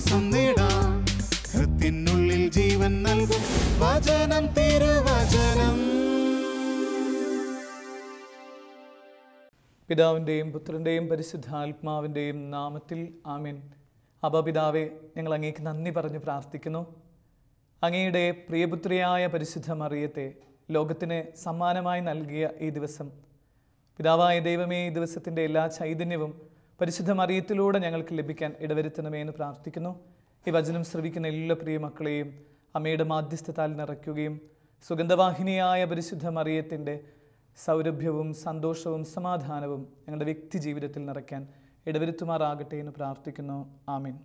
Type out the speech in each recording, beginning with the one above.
ആശ്വാസം നേടാം. ഹൃത്തിനുള്ളിൽ ജീവൻ നൽകും വചനം, തിരുവചനം. പിതാവിൻ്റെയും പുത്രൻ്റെയും പരിശുദ്ധാത്മാവിൻ്റെയും നാമത്തിൽ ആമേൻ. അബ്ബാ പിതാവേ, ഞങ്ങൾ അങ്ങേക്ക് നന്ദി പറഞ്ഞ് പ്രാർത്ഥിക്കുന്നു. അങ്ങയുടെ പ്രിയപുത്രിയായ പരിശുദ്ധ മറിയത്തെ ലോകത്തിന് സമ്മാനമായി നൽകിയ ഈ ദിവസം, പിതാവായ ദൈവമേ, ഈ ദിവസത്തിൻ്റെ എല്ലാ ചൈതന്യവും പരിശുദ്ധ മറിയത്തിലൂടെ ഞങ്ങൾക്ക് ലഭിക്കാൻ ഇടവരുത്തണമേ എന്ന് പ്രാർത്ഥിക്കുന്നു. ഈ വചനം ശ്രവിക്കുന്ന എല്ലാ പ്രിയ മക്കളെയും അമ്മയുടെ മാധ്യസ്ഥത്താൽ നിറയ്ക്കുകയും സുഗന്ധവാഹിനിയായ പരിശുദ്ധ മറിയത്തിൻ്റെ സൗരഭ്യവും സന്തോഷവും സമാധാനവും ഞങ്ങളുടെ വ്യക്തി ജീവിതത്തിൽ നിറയ്ക്കാൻ ഇടവരുത്തുമാറാകട്ടെ എന്ന് പ്രാർത്ഥിക്കുന്നു. ആമീൻ.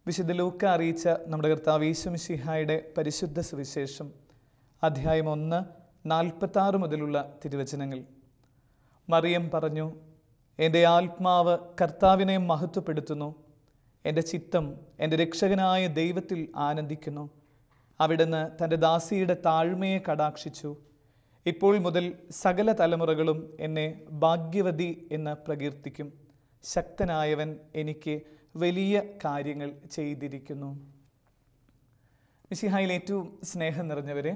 വിശുദ്ധ ലൂക്ക അറിയിച്ച നമ്മുടെ കർത്താവ് യേശു മിശിഹായുടെ പരിശുദ്ധ സുവിശേഷം അധ്യായം 1, 46 മുതലുള്ള തിരുവചനങ്ങൾ. മറിയം പറഞ്ഞു, എൻ്റെ ആത്മാവ് കർത്താവിനെ മഹത്വപ്പെടുത്തുന്നു, എൻ്റെ ചിത്തം എൻ്റെ രക്ഷകനായ ദൈവത്തിൽ ആനന്ദിക്കുന്നു. അവിടുന്ന് തൻ്റെ ദാസിയുടെ താഴ്മയെ കടാക്ഷിച്ചു. ഇപ്പോൾ മുതൽ സകല തലമുറകളും എന്നെ ഭാഗ്യവതി എന്ന് പ്രകീർത്തിക്കും. ശക്തനായവൻ എനിക്ക് വലിയ കാര്യങ്ങൾ ചെയ്തിരിക്കുന്നു. മിശിഹായിൽ ഏറ്റവും സ്നേഹം നിറഞ്ഞവരെ,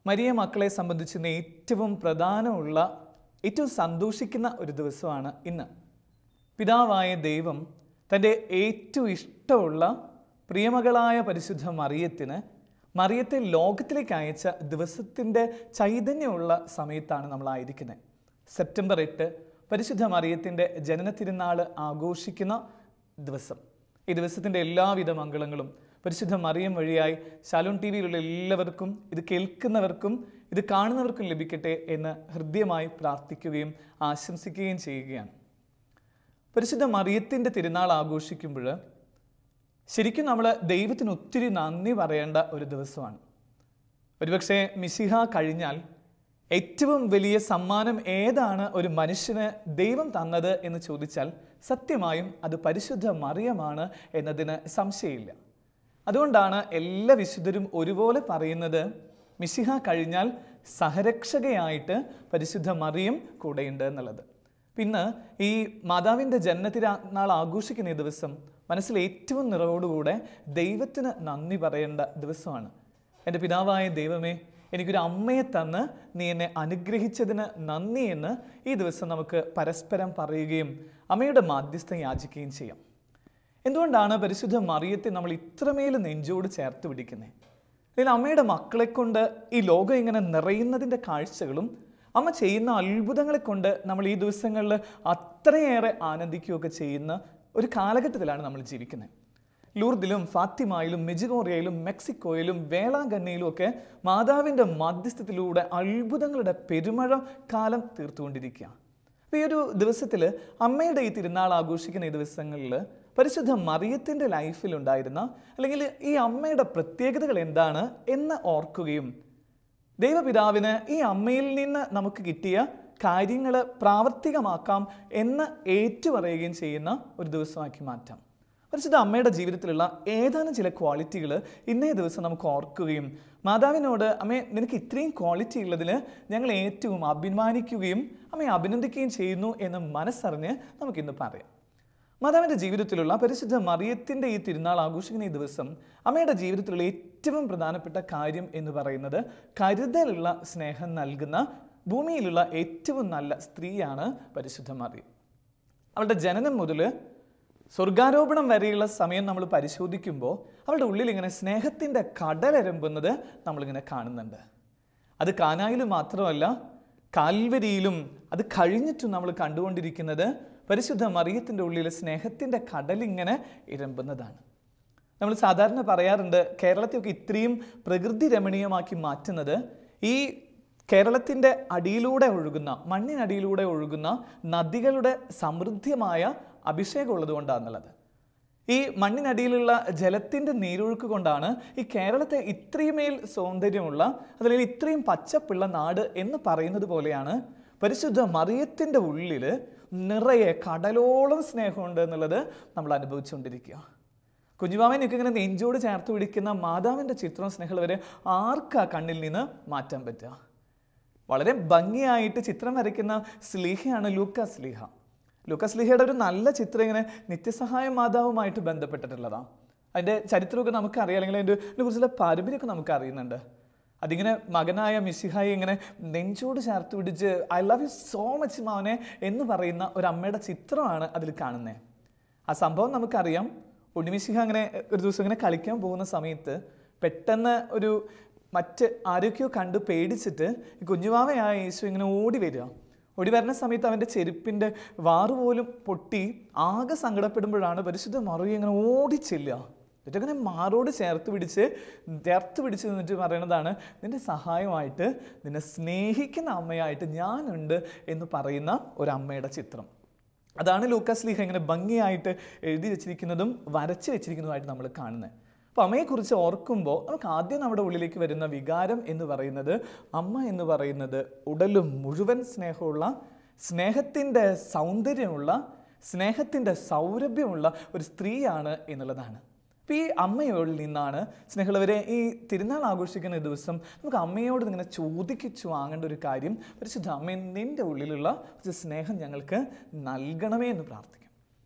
മരിയ മക്കളെ സംബന്ധിച്ച് ഏറ്റവും പ്രധാനമുള്ള, ഏറ്റവും സന്തോഷിക്കുന്ന ഒരു ദിവസമാണ് ഇന്ന്. പിതാവായ ദൈവം തൻ്റെ ഏറ്റവും ഇഷ്ടമുള്ള പ്രിയമകളായ പരിശുദ്ധ മറിയത്തെ ലോകത്തിലേക്ക് അയച്ച ദിവസത്തിൻ്റെ ചൈതന്യമുള്ള സമയത്താണ് നമ്മളായിരിക്കുന്നത്. സെപ്റ്റംബർ 8 പരിശുദ്ധ മറിയത്തിൻ്റെ ജനന തിരുനാൾ ആഘോഷിക്കുന്ന ദിവസം. ഈ ദിവസത്തിൻ്റെ എല്ലാവിധ മംഗളങ്ങളും പരിശുദ്ധ മറിയം വഴിയായി ശാലോൺ TV-യിലുള്ള എല്ലാവർക്കും, ഇത് കേൾക്കുന്നവർക്കും ഇത് കാണുന്നവർക്കും ലഭിക്കട്ടെ എന്ന് ഹൃദ്യമായി പ്രാർത്ഥിക്കുകയും ആശംസിക്കുകയും ചെയ്യുകയാണ്. പരിശുദ്ധ മറിയത്തിൻ്റെ തിരുനാൾ ആഘോഷിക്കുമ്പോൾ ശരിക്കും നമ്മൾ ദൈവത്തിന് ഒത്തിരി നന്ദി പറയേണ്ട ഒരു ദിവസമാണ്. ഒരുപക്ഷെ മിശിഹ കഴിഞ്ഞാൽ ഏറ്റവും വലിയ സമ്മാനം ഏതാണ് ഒരു മനുഷ്യന് ദൈവം തന്നത് എന്ന് ചോദിച്ചാൽ സത്യമായും അത് പരിശുദ്ധ മറിയമാണ് എന്നതിന് സംശയമില്ല. അതുകൊണ്ടാണ് എല്ലാ വിശുദ്ധരും ഒരുപോലെ പറയുന്നത്, മിശിഹ കഴിഞ്ഞാൽ സഹരക്ഷകയായിട്ട് പരിശുദ്ധ മറിയം കൂടെയുണ്ട് എന്നുള്ളത്. പിന്നെ ഈ മാതാവിൻ്റെ ജനനത്തിരുനാൾ ആഘോഷിക്കുന്ന ഈ ദിവസം മനസ്സിൽ ഏറ്റവും നിറവോടുകൂടെ ദൈവത്തിന് നന്ദി പറയേണ്ട ദിവസമാണ്. എൻ്റെ പിതാവായ ദൈവമേ, എനിക്കൊരു അമ്മയെ തന്ന് നീ എന്നെ അനുഗ്രഹിച്ചതിന് നന്ദി എന്ന് ഈ ദിവസം നമുക്ക് പരസ്പരം പറയുകയും അമ്മയുടെ മാധ്യസ്ഥം യാചിക്കുകയും ചെയ്യാം. എന്തുകൊണ്ടാണ് പരിശുദ്ധ മറിയത്തെ നമ്മൾ ഇത്രമേൽ നെഞ്ചോട് ചേർത്ത് പിടിക്കുന്നത്? അല്ലെങ്കിൽ അമ്മയുടെ മക്കളെ കൊണ്ട് ഈ ലോകം ഇങ്ങനെ നിറയുന്നതിൻ്റെ കാഴ്ചകളും അമ്മ ചെയ്യുന്ന അത്ഭുതങ്ങളെ കൊണ്ട് നമ്മൾ ഈ ദിവസങ്ങളിൽ അത്രയേറെ ആനന്ദിക്കുകയൊക്കെ ചെയ്യുന്ന ഒരു കാലഘട്ടത്തിലാണ് നമ്മൾ ജീവിക്കുന്നത്. ലൂർദിലും ഫാത്തിമയിലും മെജിഗോറിയയിലും മെക്സിക്കോയിലും വേളാങ്കണ്ണിയിലും ഒക്കെ മാതാവിൻ്റെ മധ്യസ്ഥത്തിലൂടെ അത്ഭുതങ്ങളുടെ പെരുമഴ കാലം തീർത്തുകൊണ്ടിരിക്കുക. അപ്പോൾ ഈ ഒരു ദിവസത്തിൽ, അമ്മയുടെ ഈ തിരുനാൾ ആഘോഷിക്കുന്ന ഈ ദിവസങ്ങളിൽ പരിശുദ്ധ മറിയത്തിൻ്റെ ലൈഫിലുണ്ടായിരുന്ന, അല്ലെങ്കിൽ ഈ അമ്മയുടെ പ്രത്യേകതകൾ എന്താണ് എന്ന് ഓർക്കുകയും ദൈവപിതാവിന് ഈ അമ്മയിൽ നിന്ന് നമുക്ക് കിട്ടിയ കാര്യങ്ങൾ പ്രാവർത്തികമാക്കാം എന്ന് ഏറ്റുപറയുകയും ചെയ്യുന്ന ഒരു ദിവസമാക്കി മാറ്റാം. പരിശുദ്ധ അമ്മയുടെ ജീവിതത്തിലുള്ള ഏതാനും ചില ക്വാളിറ്റികൾ ഇന്നേ ദിവസം നമുക്ക് ഓർക്കുകയും മാതാവിനോട്, അമ്മേ, നിനക്ക് ഇത്രയും ക്വാളിറ്റി ഉള്ളതിൽ ഞങ്ങൾ ഏറ്റവും അഭിമാനിക്കുകയും അമ്മയെ അഭിനന്ദിക്കുകയും ചെയ്യുന്നു എന്ന് മനസ്സറിഞ്ഞ് നമുക്കിന്ന് പറയാം. മാതാവിൻ്റെ ജീവിതത്തിലുള്ള പരിശുദ്ധ മറിയത്തിൻ്റെ ഈ തിരുനാൾ ആഘോഷിക്കുന്ന ഈ ദിവസം അമ്മയുടെ ജീവിതത്തിലുള്ള ഏറ്റവും പ്രധാനപ്പെട്ട കാര്യം എന്ന് പറയുന്നത് കരുതലുള്ള സ്നേഹം നൽകുന്ന ഭൂമിയിലുള്ള ഏറ്റവും നല്ല സ്ത്രീയാണ് പരിശുദ്ധ മറിയം. അവളുടെ ജനനം മുതൽ സ്വർഗാരോപണം വരെയുള്ള സമയം നമ്മൾ പരിശോധിക്കുമ്പോൾ അവളുടെ ഉള്ളിൽ ഇങ്ങനെ സ്നേഹത്തിൻ്റെ കടലെരമ്പുന്നത് നമ്മളിങ്ങനെ കാണുന്നുണ്ട്. അത് കാനായിൽ മാത്രമല്ല, കാൽവരിയിലും അത് കഴിഞ്ഞിട്ടും നമ്മൾ കണ്ടുകൊണ്ടിരിക്കുന്നത് പരിശുദ്ധ മറിയത്തിൻ്റെ ഉള്ളിൽ സ്നേഹത്തിൻ്റെ കടലിങ്ങനെ ഇരമ്പുന്നതാണ്. നമ്മൾ സാധാരണ പറയാറുണ്ട്, കേരളത്തെയൊക്കെ ഇത്രയും പ്രകൃതി രമണീയമാക്കി മാറ്റുന്നത് ഈ കേരളത്തിൻ്റെ അടിയിലൂടെ ഒഴുകുന്ന, മണ്ണിനടിയിലൂടെ ഒഴുകുന്ന നദികളുടെ സമൃദ്ധിമായ അഭിഷേകം ഉള്ളത് കൊണ്ടാണെന്നുള്ളത്. ഈ മണ്ണിനടിയിലുള്ള ജലത്തിൻ്റെ നീരൊഴുക്ക് കൊണ്ടാണ് ഈ കേരളത്തെ ഇത്രയുമേൽ സൗന്ദര്യമുള്ള, അതിൽ ഇത്രയും പച്ചപ്പുള്ള നാട് എന്ന് പറയുന്നത് പോലെയാണ് പരിശുദ്ധ മറിയത്തിൻ്റെ ഉള്ളിൽ നിറയെ കടലോളം സ്നേഹമുണ്ട് എന്നുള്ളത് നമ്മൾ അനുഭവിച്ചുകൊണ്ടിരിക്കുക. കുഞ്ഞുമാമനൊക്കെ ഇങ്ങനെ നെഞ്ചോട് ചേർത്ത് പിടിക്കുന്ന മാതാവിൻ്റെ ചിത്രവും സ്നേഹം വരെ ആർക്കാ കണ്ണിൽ നിന്ന് മാറ്റാൻ പറ്റുക? വളരെ ഭംഗിയായിട്ട് ചിത്രം വരയ്ക്കുന്ന സ്ലീഹയാണ് ലൂക്ക സ്ലീഹ. ലൂക്കാസ് ലീഹയുടെ ഒരു നല്ല ചിത്രം ഇങ്ങനെ നിത്യസഹായ മാതാവുമായിട്ട് ബന്ധപ്പെട്ടിട്ടുള്ളതാണ്. അതിൻ്റെ ചരിത്രമൊക്കെ നമുക്കറിയാം, അല്ലെങ്കിൽ അതിൻ്റെ കുറിച്ചുള്ള പാരമ്പര്യമൊക്കെ നമുക്ക് അറിയുന്നുണ്ട്. അതിങ്ങനെ മകനായ മിശിഹായെ ഇങ്ങനെ നെഞ്ചോട് ചേർത്ത് പിടിച്ച് I love you so much മാവനെ എന്ന് പറയുന്ന ഒരു അമ്മയുടെ ചിത്രമാണ് അതിൽ കാണുന്നത്. ആ സംഭവം നമുക്കറിയാം. ഉണ്ണിമിശിഹ അങ്ങനെ ഒരു ദിവസം ഇങ്ങനെ കളിക്കാൻ പോകുന്ന സമയത്ത് പെട്ടെന്ന് ഒരു മറ്റ് ആരൊക്കെയോ കണ്ട് പേടിച്ചിട്ട് ഈ കുഞ്ഞുമാവയായ യേശു ഇങ്ങനെ ഓടി വരുന്ന സമയത്ത് അവൻ്റെ ചെരുപ്പിൻ്റെ വാറുപോലും പൊട്ടി ആകെ സങ്കടപ്പെടുമ്പോഴാണ് പരിശുദ്ധ മറിയം ഇങ്ങനെ ഓടിച്ചെല്ലുക. എന്നിട്ടങ്ങനെ മാറോട് ചേർത്ത് പിടിച്ച് നിന്നിട്ട് പറയണതാണ്, നിൻ്റെ സഹായമായിട്ട്, നിന്നെ സ്നേഹിക്കുന്ന അമ്മയായിട്ട് ഞാനുണ്ട് എന്ന് പറയുന്ന ഒരമ്മയുടെ ചിത്രം. അതാണ് ലൂക്കാസ് ലീഹ ഇങ്ങനെ ഭംഗിയായിട്ട് എഴുതി വെച്ചിരിക്കുന്നതും വരച്ച് വെച്ചിരിക്കുന്നതുമായിട്ട് നമ്മൾ കാണുന്നത്. അപ്പോൾ അമ്മയെക്കുറിച്ച് ഓർക്കുമ്പോൾ നമുക്ക് ആദ്യം നമ്മുടെ ഉള്ളിലേക്ക് വരുന്ന വികാരം എന്ന് പറയുന്നത്, അമ്മ എന്ന് പറയുന്നത് ഉടലും മുഴുവൻ സ്നേഹമുള്ള, സ്നേഹത്തിൻ്റെ സൗന്ദര്യമുള്ള, സ്നേഹത്തിൻ്റെ സൗരഭ്യമുള്ള ഒരു സ്ത്രീയാണ് എന്നുള്ളതാണ്. അപ്പോൾ ഈ അമ്മയോട് നിന്നാണ് സ്നേഹമുള്ളവരെ ഈ തിരുനാൾ ആഘോഷിക്കുന്ന ദിവസം നമുക്ക് അമ്മയോട് ഇങ്ങനെ ചോദിച്ചു വാങ്ങേണ്ട ഒരു കാര്യം, പരിശുദ്ധ അമ്മ നിൻ്റെ ഉള്ളിലുള്ള ഒരു സ്നേഹം ഞങ്ങൾക്ക് നൽകണമേ എന്ന് പ്രാർത്ഥിക്കും.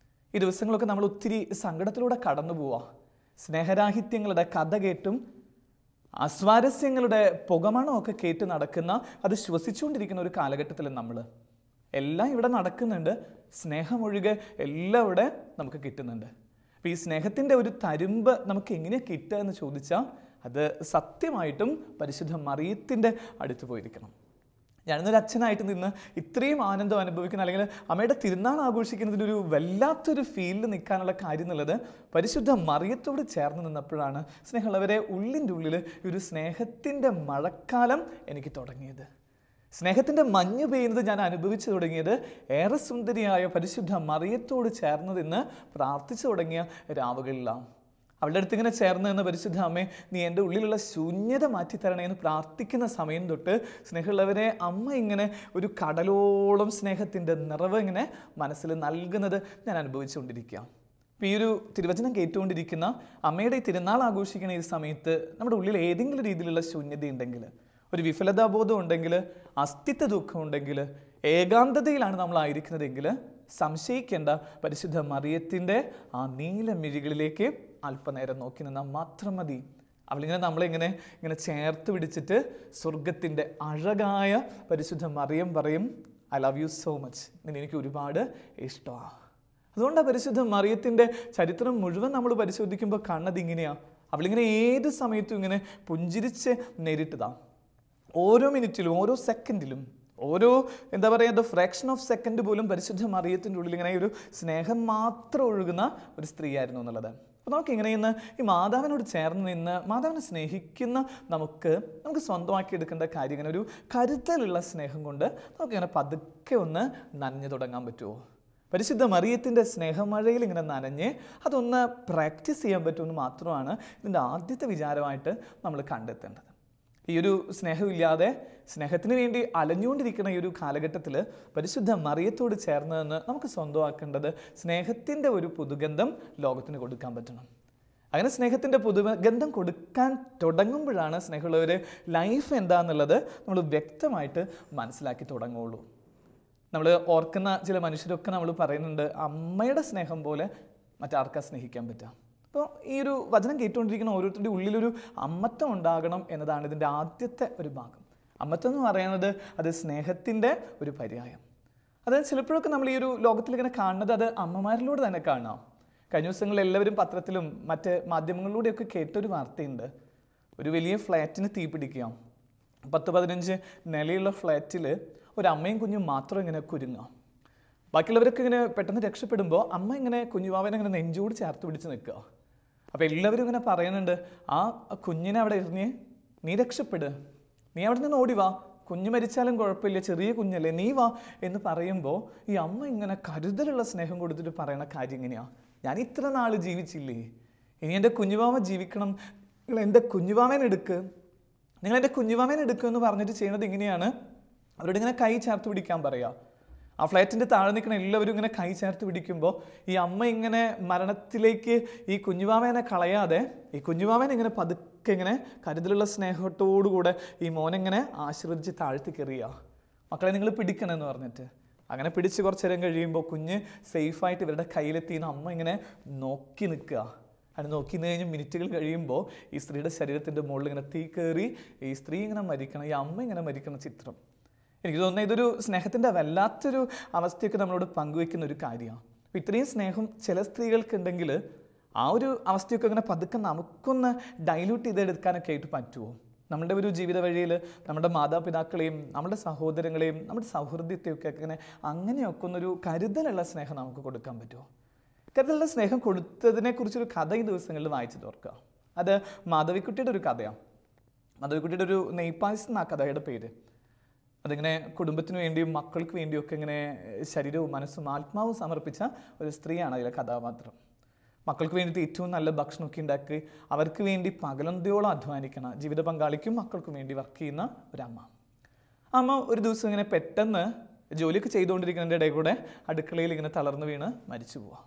ഈ ദിവസങ്ങളൊക്കെ നമ്മൾ ഒത്തിരി സങ്കടത്തിലൂടെ കടന്നു പോവാം. സ്നേഹരാഹിത്യങ്ങളുടെ കഥ കേട്ടും അസ്വാരസ്യങ്ങളുടെ പുകമണമൊക്കെ കേട്ട് നടക്കുന്ന, അത് ശ്വസിച്ചുകൊണ്ടിരിക്കുന്ന ഒരു കാലഘട്ടത്തിൽ നമ്മൾ എല്ലാം ഇവിടെ നടക്കുന്നുണ്ട്, സ്നേഹമൊഴികെ എല്ലാം ഇവിടെ നമുക്ക് കിട്ടുന്നുണ്ട്. അപ്പോൾ ഈ സ്നേഹത്തിൻ്റെ ഒരു തരുമ്പ് നമുക്ക് എങ്ങനെയാണ് കിട്ടുക എന്ന് ചോദിച്ചാൽ അത് സത്യമായിട്ടും പരിശുദ്ധ മറിയത്തിൻ്റെ അടുത്ത് പോയിരിക്കണം. ഞാനിന്നൊരു അച്ഛനായിട്ട് നിന്ന് ഇത്രയും ആനന്ദം അനുഭവിക്കുന്ന, അല്ലെങ്കിൽ അമ്മയുടെ തിരുനാൾ ആഘോഷിക്കുന്നതിനൊരു വല്ലാത്തൊരു ഫീലിൽ നിൽക്കാനുള്ള കാര്യം എന്നുള്ളത് പരിശുദ്ധ മറിയത്തോട് ചേർന്ന് നിന്നപ്പോഴാണ് സ്നേഹമുള്ളവരെ ഉള്ളിൻ്റെ ഉള്ളിൽ ഒരു സ്നേഹത്തിൻ്റെ മഴക്കാലം എനിക്ക് തുടങ്ങിയത്. സ്നേഹത്തിൻ്റെ മഞ്ഞ് പെയ്യുന്നത് ഞാൻ അനുഭവിച്ചു തുടങ്ങിയത് ഏറെ സുന്ദരിയായ പരിശുദ്ധ മറിയത്തോട് ചേർന്നതെന്ന് പ്രാർത്ഥിച്ചു തുടങ്ങിയ രാവുകളിലാണ്. അവളുടെ അടുത്ത് ഇങ്ങനെ ചേർന്ന് നിന്ന് പരിശുദ്ധ അമ്മേ നീ എൻ്റെ ഉള്ളിലുള്ള ശൂന്യത മാറ്റിത്തരണേ എന്ന് പ്രാർത്ഥിക്കുന്ന സമയം തൊട്ട് സ്നേഹമുള്ളവരെ അമ്മ ഇങ്ങനെ ഒരു കടലോളം സ്നേഹത്തിൻ്റെ നിറവ് ഇങ്ങനെ മനസ്സിൽ നൽകുന്നത് ഞാൻ അനുഭവിച്ചുകൊണ്ടിരിക്കുക. അപ്പോൾ ഈ ഒരു തിരുവചനം കേട്ടുകൊണ്ടിരിക്കുന്ന അമ്മയുടെ ഈ തിരുനാൾ ആഘോഷിക്കുന്ന ഈ സമയത്ത് നമ്മുടെ ഉള്ളിൽ ഏതെങ്കിലും രീതിയിലുള്ള ശൂന്യതയുണ്ടെങ്കിൽ, ഒരു വിഫലതാബോധം ഉണ്ടെങ്കിൽ, അസ്തിത്വ ദുഃഖം ഉണ്ടെങ്കിൽ, ഏകാന്തതയിലാണ് നമ്മളായിരിക്കുന്നതെങ്കിൽ സംശയിക്കേണ്ട, പരിശുദ്ധ മറിയത്തിൻ്റെ ആ നീല മിഴികളിലേക്ക് അല്പനേരം നോക്കി നിന്നാൽ മാത്രം മതി. അവളിങ്ങനെ ഇങ്ങനെ ചേർത്ത് പിടിച്ചിട്ട് സ്വർഗത്തിൻ്റെ അഴകായ പരിശുദ്ധ മറിയം പറയും, I love you so much, നിന്നെ എനിക്ക് ഒരുപാട് ഇഷ്ടമാണ്. അതുകൊണ്ടാണ് പരിശുദ്ധ മറിയത്തിൻ്റെ ചരിത്രം മുഴുവൻ നമ്മൾ പരിശോധിക്കുമ്പോൾ കാണുന്നത് ഇങ്ങനെയാണ്. അവളിങ്ങനെ ഏത് സമയത്തും ഇങ്ങനെ പുഞ്ചിരിച്ച് നേരിട്ടതാണ്. ഓരോ മിനിറ്റിലും, ഓരോ സെക്കൻഡിലും, ഓരോ ഫ്രാക്ഷൻ ഓഫ് സെക്കൻഡ് പോലും പരിശുദ്ധ മറിയത്തിൻ്റെ ഉള്ളിൽ ഇങ്ങനെ ഒരു സ്നേഹം മാത്രം ഒഴുകുന്ന ഒരു സ്ത്രീയായിരുന്നു എന്നുള്ളത്. അപ്പോൾ നമുക്കിങ്ങനെ ഇന്ന് ഈ മാതാവിനോട് ചേർന്ന് നിന്ന് മാതാവിനെ സ്നേഹിക്കുന്ന നമുക്ക് സ്വന്തമാക്കി എടുക്കേണ്ട കാര്യം, ഇങ്ങനെ ഒരു കരുതലുള്ള സ്നേഹം കൊണ്ട് നമുക്കിങ്ങനെ പതുക്കെ ഒന്ന് നനഞ്ഞു തുടങ്ങാൻ പറ്റുമോ? പരിശുദ്ധ മറിയത്തിൻ്റെ സ്നേഹമഴയിൽ ഇങ്ങനെ നനഞ്ഞ് അതൊന്ന് പ്രാക്ടീസ് ചെയ്യാൻ പറ്റുമെന്ന് മാത്രമാണ് ഇതിൻ്റെ ആദ്യത്തെ വിചാരമായിട്ട് നമ്മൾ കണ്ടെത്തേണ്ടത്. ഈ ഒരു സ്നേഹമില്ലാതെ സ്നേഹത്തിന് വേണ്ടി അലഞ്ഞുകൊണ്ടിരിക്കുന്ന ഈ ഒരു കാലഘട്ടത്തിൽ പരിശുദ്ധ മറിയത്തോട് ചേർന്ന് നിന്ന് നമുക്ക് സ്വന്തമാക്കേണ്ടത് സ്നേഹത്തിൻ്റെ ഒരു പുതുഗന്ധം ലോകത്തിന് കൊടുക്കാൻ പറ്റണം. അങ്ങനെ സ്നേഹത്തിൻ്റെ പുതുഗന്ധം കൊടുക്കാൻ തുടങ്ങുമ്പോഴാണ് സ്നേഹമുള്ളവർ ലൈഫ് എന്താണെന്നുള്ളത് നമ്മൾ വ്യക്തമായിട്ട് മനസ്സിലാക്കി തുടങ്ങുള്ളൂ. നമ്മൾ ഓർക്കുന്ന ചില മനുഷ്യരൊക്കെ നമ്മൾ പറയുന്നുണ്ട്, അമ്മയുടെ സ്നേഹം പോലെ മറ്റാർക്കാ സ്നേഹിക്കാൻ പറ്റുക. അപ്പോൾ ഈ ഒരു വചനം കേട്ടുകൊണ്ടിരിക്കുന്ന ഓരോരുത്തരുടെ ഉള്ളിലൊരു അമ്മത്വം ഉണ്ടാകണം എന്നതാണ് ഇതിൻ്റെ ആദ്യത്തെ ഒരു ഭാഗം. അമ്മത്വം എന്ന് പറയുന്നത് അത് സ്നേഹത്തിൻ്റെ ഒരു പര്യായം. അത് ചിലപ്പോഴൊക്കെ നമ്മൾ ഈ ഒരു ലോകത്തിൽ ഇങ്ങനെ കാണുന്നത് അത് അമ്മമാരിലൂടെ തന്നെ കാണാം. കഴിഞ്ഞ ദിവസങ്ങളിൽ എല്ലാവരും പത്രത്തിലും മറ്റ് മാധ്യമങ്ങളിലൂടെയൊക്കെ കേട്ടൊരു വാർത്തയുണ്ട്. ഒരു വലിയ ഫ്ലാറ്റിന് തീ പിടിക്കുക. 10-15 നിലയുള്ള ഫ്ലാറ്റിൽ ഒരു അമ്മയും കുഞ്ഞും മാത്രം ഇങ്ങനെ കുരുങ്ങാം. ബാക്കിയുള്ളവരൊക്കെ ഇങ്ങനെ പെട്ടെന്ന് രക്ഷപ്പെടുമ്പോൾ അമ്മ ഇങ്ങനെ കുഞ്ഞുവാവനെ ഇങ്ങനെ നെഞ്ചോട് ചേർത്ത് പിടിച്ച് നിൽക്കുക. അപ്പോൾ എല്ലാവരും ഇങ്ങനെ പറയുന്നുണ്ട്, ആ കുഞ്ഞിനെ അവിടെ എറിഞ്ഞ് നീ രക്ഷപ്പെട്, നീ അവിടെ നിന്ന് ഓടി വാ, കുഞ്ഞ് മരിച്ചാലും കുഴപ്പമില്ല, ചെറിയ കുഞ്ഞല്ലേ, നീ വാ എന്ന് പറയുമ്പോൾ ഈ അമ്മ ഇങ്ങനെ കരുതലുള്ള സ്നേഹം കൊടുത്തിട്ട് പറയണ കാര്യം ഇങ്ങനെയാണ്, ഞാൻ ഇത്ര നാൾ ജീവിച്ചില്ലേ, ഇനി എൻ്റെ കുഞ്ഞുവാവ ജീവിക്കണം, നിങ്ങൾ എൻ്റെ കുഞ്ഞുവാവേനെ എടുക്ക്, നിങ്ങൾ എൻ്റെ കുഞ്ഞുവാവേനെ എടുക്കുക എന്ന് പറഞ്ഞിട്ട് ചെയ്യുന്നത് ഇങ്ങനെയാണ്. അവരോട് ഇങ്ങനെ കൈ ചേർത്ത് പിടിക്കാൻ പറയുക. ആ ഫ്ലാറ്റിൻ്റെ താഴെ നിൽക്കുന്ന എല്ലാവരും ഇങ്ങനെ കൈ ചേർത്ത് പിടിക്കുമ്പോൾ ഈ അമ്മ ഇങ്ങനെ മരണത്തിലേക്ക് ഈ കുഞ്ഞുവാവേനെ കളയാതെ ഈ കുഞ്ഞുവാവേനെ ഇങ്ങനെ പതുക്കെ ഇങ്ങനെ കരുതലുള്ള സ്നേഹത്തോടുകൂടെ ഈ മോനെങ്ങനെ ആശീർവദിച്ച് താഴ്ത്തി കയറിയ, മക്കളെ നിങ്ങൾ പിടിക്കണമെന്ന് പറഞ്ഞിട്ട് അങ്ങനെ പിടിച്ച് കുറച്ച് നേരം കഴിയുമ്പോൾ കുഞ്ഞ് സേഫായിട്ട് ഇവരുടെ കയ്യിലെത്തിയെന്ന് അമ്മ ഇങ്ങനെ നോക്കി നിൽക്കുക. അത് നോക്കി നിന്ന് കഴിഞ്ഞ് മിനിറ്റുകൾ കഴിയുമ്പോൾ ഈ സ്ത്രീയുടെ ശരീരത്തിൻ്റെ മുകളിൽ ഇങ്ങനെ തീ കയറി ഈ സ്ത്രീ ഇങ്ങനെ മരിക്കണം, ഈ അമ്മ ഇങ്ങനെ മരിക്കുന്ന ചിത്രം. എനിക്ക് തോന്നുന്നത് ഇതൊരു സ്നേഹത്തിൻ്റെ വല്ലാത്തൊരു അവസ്ഥയൊക്കെ നമ്മളോട് പങ്കുവെക്കുന്ന ഒരു കാര്യമാണ്. അപ്പോൾ ഇത്രയും സ്നേഹം ചില സ്ത്രീകൾക്കുണ്ടെങ്കിൽ ആ ഒരു അവസ്ഥയൊക്കെ അങ്ങനെ പതുക്കെ നമുക്കൊന്ന് ഡൈല്യൂട്ട് ചെയ്തെടുക്കാനൊക്കെ ആയിട്ട് പറ്റുമോ? നമ്മുടെ ഒരു ജീവിത വഴിയിൽ നമ്മുടെ മാതാപിതാക്കളെയും നമ്മുടെ സഹോദരങ്ങളെയും നമ്മുടെ സൗഹൃദത്തെയൊക്കെ അങ്ങനെ അങ്ങനെയൊക്കെ ഒന്നൊരു കരുതലുള്ള സ്നേഹം നമുക്ക് കൊടുക്കാൻ പറ്റുമോ? കരുതലുള്ള സ്നേഹം കൊടുത്തതിനെക്കുറിച്ചൊരു കഥ ഈ ദിവസങ്ങളിൽ വായിച്ചിട്ട് ഓർക്കുക. അത് മാധവിക്കുട്ടിയുടെ ഒരു കഥയാണ്. മാധവിക്കുട്ടിയുടെ ഒരു നെയ്പായസം എന്ന കഥയുടെ പേര്. അതിങ്ങനെ കുടുംബത്തിന് വേണ്ടിയും മക്കൾക്ക് വേണ്ടിയൊക്കെ ഇങ്ങനെ ശരീരവും മനസ്സും ആത്മാവും സമർപ്പിച്ച ഒരു സ്ത്രീയാണ് അതിലെ കഥാപാത്രം. മക്കൾക്ക് വേണ്ടിയിട്ട് ഏറ്റവും നല്ല ഭക്ഷണമൊക്കെ ഉണ്ടാക്കി അവർക്ക് വേണ്ടി പകലന്തിയോളം അധ്വാനിക്കണം, ജീവിത പങ്കാളിക്കും മക്കൾക്കും വേണ്ടി വർക്ക് ചെയ്യുന്ന ഒരമ്മ. അമ്മ ഒരു ദിവസം ഇങ്ങനെ പെട്ടെന്ന് ജോലിയൊക്കെ ചെയ്തുകൊണ്ടിരിക്കുന്നതിൻ്റെ ഇടയിൽ കൂടെ അടുക്കളയിൽ ഇങ്ങനെ തളർന്നു വീണ് മരിച്ചു പോവാം.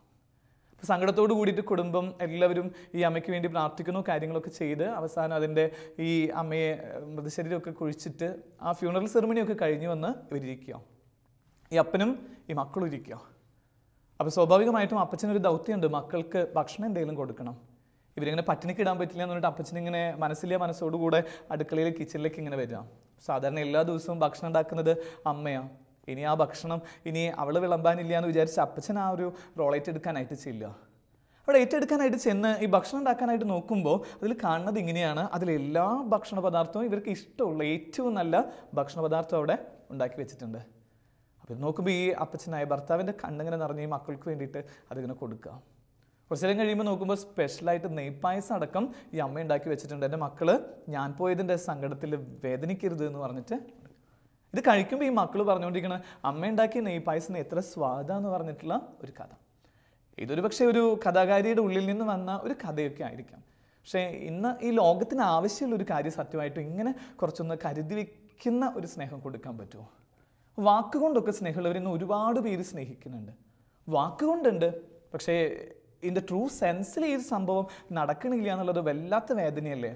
അപ്പോൾ സങ്കടത്തോട് കൂടിയിട്ട് കുടുംബം എല്ലാവരും ഈ അമ്മയ്ക്ക് വേണ്ടി പ്രാർത്ഥിക്കുന്നു, കാര്യങ്ങളൊക്കെ ചെയ്ത് അവസാനം അതിൻ്റെ ഈ അമ്മയെ മൃതശരീരമൊക്കെ കുഴിച്ചിട്ട് ആ ഫ്യൂണറൽ സെറിമണിയൊക്കെ കഴിഞ്ഞ് വന്ന് ഇവരിയ്ക്കുക. ഈ അപ്പനും ഈ മക്കളും ഇരിക്കുക. അപ്പോൾ സ്വാഭാവികമായിട്ടും അപ്പച്ചനൊരു ദൗത്യമുണ്ട്, മക്കൾക്ക് ഭക്ഷണം എന്തെങ്കിലും കൊടുക്കണം. ഇവരിങ്ങനെ പട്ടിണിക്ക് ഇടാൻ പറ്റില്ല എന്ന് പറഞ്ഞിട്ട് അപ്പച്ചനിങ്ങനെ മനസ്സോടുകൂടെ അടുക്കളയിൽ കിച്ചണിലേക്ക് ഇങ്ങനെ വരിക. സാധാരണ എല്ലാ ദിവസവും ഭക്ഷണം ഉണ്ടാക്കുന്നത് അമ്മയാണ്. ഇനി ആ ഭക്ഷണം ഇനി അവൾ വിളമ്പാനില്ല എന്ന് വിചാരിച്ച് അപ്പച്ചൻ ആ ഒരു റോൾ ഏറ്റെടുക്കാനായിട്ട് ചെല്ലുക. അവിടെ ഏറ്റെടുക്കാനായിട്ട് ചെന്ന് ഈ ഭക്ഷണം ഉണ്ടാക്കാനായിട്ട് നോക്കുമ്പോൾ അതിൽ കാണുന്നത് ഇങ്ങനെയാണ്. അതിലെല്ലാ ഭക്ഷണ പദാർത്ഥവും ഇവർക്ക് ഇഷ്ടമുള്ള ഏറ്റവും നല്ല ഭക്ഷണ പദാർത്ഥം അവിടെ ഉണ്ടാക്കി വെച്ചിട്ടുണ്ട്. അപ്പോൾ നോക്കുമ്പോൾ ഈ അപ്പച്ചനായ ഭർത്താവിൻ്റെ കണ്ണിങ്ങനെ നിറഞ്ഞ് ഈ മക്കൾക്ക് വേണ്ടിയിട്ട് അതിങ്ങനെ കൊടുക്കുക. കുറച്ച് നേരം കഴിയുമ്പോൾ നോക്കുമ്പോൾ സ്പെഷ്യലായിട്ട് നെയ്പായസം അടക്കം ഈ അമ്മ ഉണ്ടാക്കി വെച്ചിട്ടുണ്ട്. എൻ്റെ മക്കൾ ഞാൻ പോയതിൻ്റെ സങ്കടത്തിൽ വേദനിക്കരുത് എന്ന് പറഞ്ഞിട്ട് ഇത് കഴിക്കുമ്പോൾ ഈ മക്കൾ പറഞ്ഞുകൊണ്ടിരിക്കണം അമ്മ ഉണ്ടാക്കിയ നെയ്പായസം എത്ര സ്വാദാന്ന് പറഞ്ഞിട്ടുള്ള ഒരു കഥ. ഇതൊരു പക്ഷേ ഒരു കഥാകാരിയുടെ ഉള്ളിൽ നിന്ന് വന്ന ഒരു കഥയൊക്കെ ആയിരിക്കാം. പക്ഷേ ഇന്ന് ഈ ലോകത്തിന് ആവശ്യമുള്ള ഒരു കാര്യം സത്യമായിട്ടും ഇങ്ങനെ കുറച്ചൊന്ന് കരുതി വയ്ക്കുന്ന ഒരു സ്നേഹം കൊടുക്കാൻ പറ്റുമോ? വാക്കുകൊണ്ടൊക്കെ സ്നേഹമുള്ളവർ ഇന്ന് ഒരുപാട് പേര് സ്നേഹിക്കുന്നുണ്ട്. വാക്കുകൊണ്ടുണ്ട്, പക്ഷേ ഇൻ ദ ട്രൂ സെൻസിൽ ഈ ഒരു സംഭവം നടക്കണില്ല എന്നുള്ളത് വല്ലാത്ത വേദനയല്ലേ?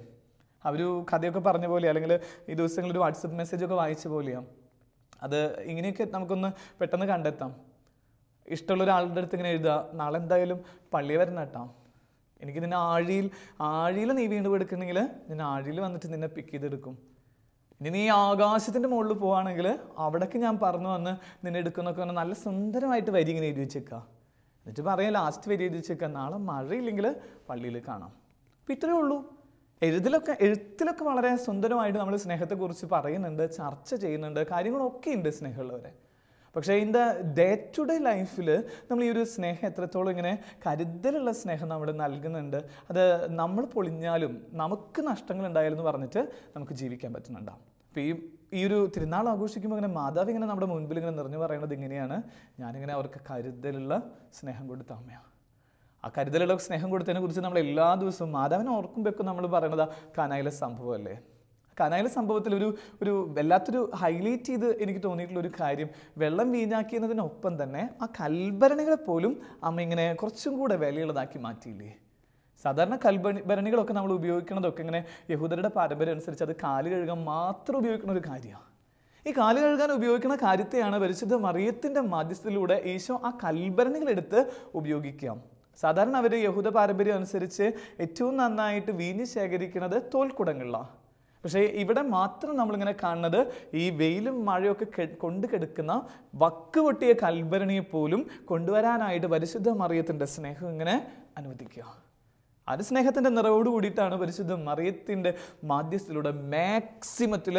അവർ കഥയൊക്കെ പറഞ്ഞ പോലെ അല്ലെങ്കിൽ ഈ ദിവസങ്ങളിൽ ഒരു വാട്സപ്പ് മെസ്സേജൊക്കെ വായിച്ച പോലെയാണ്. അത് ഇങ്ങനെയൊക്കെ നമുക്കൊന്ന് പെട്ടെന്ന് കണ്ടെത്താം. ഇഷ്ടമുള്ള ഒരാളുടെ അടുത്ത് ഇങ്ങനെ എഴുതുക, നാളെ എന്തായാലും പള്ളിയെ വരണം കേട്ടോ, എനിക്ക് നിന്നെ ആഴിയിൽ നീ വീണ്ടും എടുക്കണമെങ്കിൽ നിന്നെ ആഴിയിൽ വന്നിട്ട് നിന്നെ പിക്ക് ചെയ്തെടുക്കും. ഇനി നീ ആകാശത്തിൻ്റെ മുകളിൽ പോവുകയാണെങ്കിൽ അവിടേക്ക് ഞാൻ പറഞ്ഞു വന്ന് നിന്നെ എടുക്കുന്നൊക്കെ പറഞ്ഞാൽ നല്ല സുന്ദരമായിട്ട് വരി ഇങ്ങനെ എഴുതി വെച്ചേക്കുക. എന്നിട്ട് പറയാം ലാസ്റ്റ് വരി എഴുതി വെച്ചേക്കുക, നാളെ മഴയില്ലെങ്കിൽ പള്ളിയിൽ കാണാം. അപ്പം ഇത്രയേ ഉള്ളൂ. എഴുത്തിലൊക്കെ വളരെ സുന്ദരമായിട്ട് നമ്മൾ സ്നേഹത്തെക്കുറിച്ച് പറയുന്നുണ്ട്, ചർച്ച ചെയ്യുന്നുണ്ട്, കാര്യങ്ങളൊക്കെ ഉണ്ട് സ്നേഹമുള്ളവരെ. പക്ഷേ ഇതിൻ്റെ ഡേ ടു ഡേ ലൈഫിൽ നമ്മൾ ഈ ഒരു സ്നേഹം എത്രത്തോളം ഇങ്ങനെ കരുതലുള്ള സ്നേഹം നമ്മൾ നൽകുന്നുണ്ട്, അത് നമ്മൾ പൊളിഞ്ഞാലും നമുക്ക് നഷ്ടങ്ങൾ ഉണ്ടായാലും എന്ന് പറഞ്ഞിട്ട് നമുക്ക് ജീവിക്കാൻ പറ്റുന്നുണ്ടാവും. അപ്പോൾ ഈ ഒരു തിരുനാൾ ആഘോഷിക്കുമ്പോൾ ഇങ്ങനെ മാതാവ് ഇങ്ങനെ നമ്മുടെ മുൻപിൽ ഇങ്ങനെ നിറഞ്ഞു പറയുന്നത് ഇങ്ങനെയാണ്, ഞാനിങ്ങനെ അവർക്ക് കരുതലുള്ള സ്നേഹം കൊടുത്ത അമ്മയാണ്. ആ കരുതലുള്ള സ്നേഹം കൊടുത്തതിനെ കുറിച്ച് നമ്മൾ എല്ലാ ദിവസവും മാതാവിനെ ഓർക്കുമ്പോഴൊക്കെ നമ്മൾ പറയുന്നത് കാനായിലെ സംഭവമല്ലേ. കാനായിലെ സംഭവത്തിൽ ഒരു വല്ലാത്തൊരു ഹൈലൈറ്റ് ചെയ്ത് എനിക്ക് തോന്നിയിട്ടുള്ളൊരു കാര്യം, വെള്ളം വീഞ്ഞാക്കിയതിനൊപ്പം തന്നെ ആ കൽഭരണികളെ പോലും അമ്മ ഇങ്ങനെ കുറച്ചും കൂടെ വിലയുള്ളതാക്കി മാറ്റിയില്ലേ. സാധാരണ കൽഭരണികളൊക്കെ നമ്മൾ ഉപയോഗിക്കുന്നതൊക്കെ ഇങ്ങനെ യഹൂദരുടെ പാരമ്പര്യം അനുസരിച്ച് അത് കാല് കഴുകാൻ മാത്രം ഉപയോഗിക്കുന്ന ഒരു കാര്യമാണ്. ഈ കാല് കഴുകാൻ ഉപയോഗിക്കുന്ന കാര്യത്തെയാണ് പരിശുദ്ധ മറിയത്തിൻ്റെ മധ്യസ്ഥത്തിലൂടെ ഈശോ ആ കൽഭരണികളെടുത്ത് ഉപയോഗിക്കുക. സാധാരണ അവർ യഹൂദ പാരമ്പര്യം അനുസരിച്ച് ഏറ്റവും നന്നായിട്ട് വീഞ്ഞ് ശേഖരിക്കുന്നത് തോൽക്കുടങ്ങളിലാണ്. പക്ഷേ ഇവിടെ മാത്രം നമ്മളിങ്ങനെ കാണുന്നത് ഈ വെയിലും മഴയൊക്കെ കൊണ്ട് കിടക്കുന്ന വക്ക് പൊട്ടിയ കൽഭരണിയെ പോലും കൊണ്ടുവരാനായിട്ട് പരിശുദ്ധ മറിയത്തിൻ്റെ സ്നേഹം ഇങ്ങനെ അനുവദിക്കുക. അത് സ്നേഹത്തിൻ്റെ നിറവോട് കൂടിയിട്ടാണ് പരിശുദ്ധ മറിയത്തിൻ്റെ മാധ്യസ്ഥത്തിലൂടെ മാക്സിമത്തിൽ